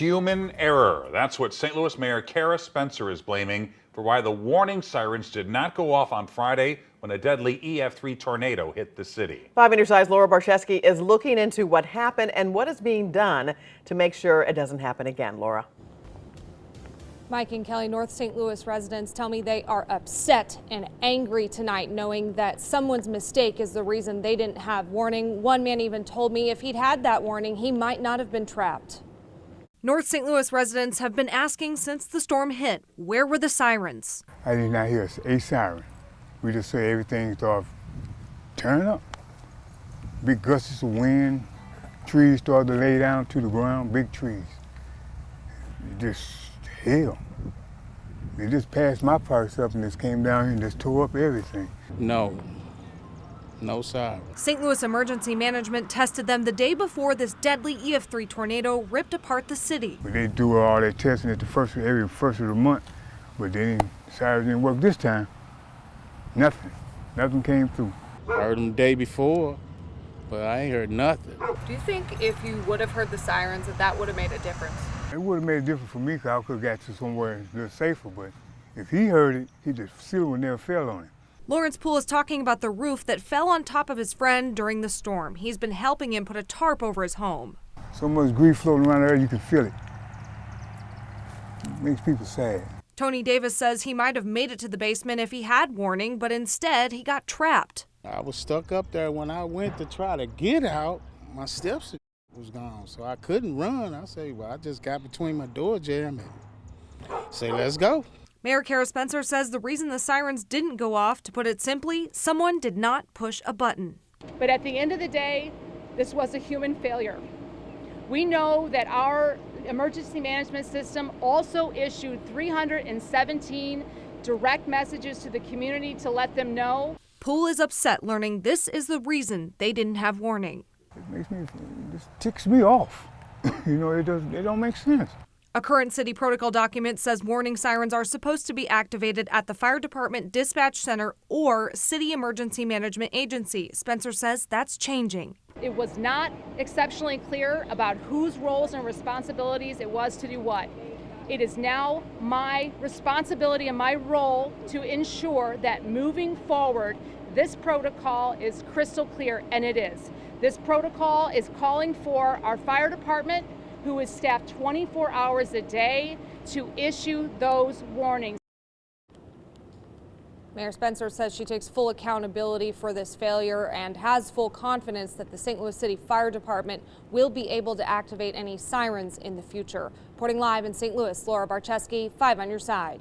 Human error. That's what St. Louis Mayor Kara Spencer is blaming for why the warning sirens did not go off on Friday when a deadly EF3 tornado hit the city. 5 on your side's Laura Barcheski is looking into what happened and what is being done to make sure it doesn't happen again. Laura. Mike and Kelly, North St. Louis residents tell me they are upset and angry tonight, knowing that someone's mistake is the reason they didn't have warning. One man even told me if he'd had that warning, he might not have been trapped. North St. Louis residents have been asking since the storm hit, where were the sirens? I did not hear a siren. We just saw everything start turning up. Big gusts of wind, trees started to lay down to the ground, big trees. Just hell. They just passed my parts up and just came down here and just tore up everything. No siren. St. Louis Emergency Management tested them the day before this deadly EF3 tornado ripped apart the city. But they do all their testing at every first of the month, but sirens didn't work this time. Nothing came through. I heard them the day before, but I ain't heard nothing. Do you think if you would have heard the sirens that would have made a difference? It would have made a difference for me because I could have got to somewhere a little safer, but if he heard it, he just still would never fell on it. Lawrence Poole is talking about the roof that fell on top of his friend during the storm. He's been helping him put a tarp over his home. So much grief floating around there, you can feel it. It makes people sad. Tony Davis says he might have made it to the basement if he had warning, but instead he got trapped. I was stuck up there when I went to try to get out. My steps was gone, so I couldn't run. I say, well, I just got between my door jamb and say, let's go. Mayor Kara Spencer says the reason the sirens didn't go off, to put it simply, someone did not push a button. But at the end of the day, this was a human failure. We know that our emergency management system also issued 317 direct messages to the community to let them know. Poole is upset learning this is the reason they didn't have warning. It just ticks me off. You know, it don't make sense. A current city protocol document says warning sirens are supposed to be activated at the fire department dispatch center or city emergency management agency. Spencer says that's changing. It was not exceptionally clear about whose roles and responsibilities it was to do what. It is now my responsibility and my role to ensure that moving forward, this protocol is crystal clear, and it is. This protocol is calling for our fire department, who is staffed 24 hours a day, to issue those warnings. Mayor Spencer says she takes full accountability for this failure and has full confidence that the St. Louis City Fire Department will be able to activate any sirens in the future. Reporting live in St. Louis, Laura Barcheski, 5 on your side.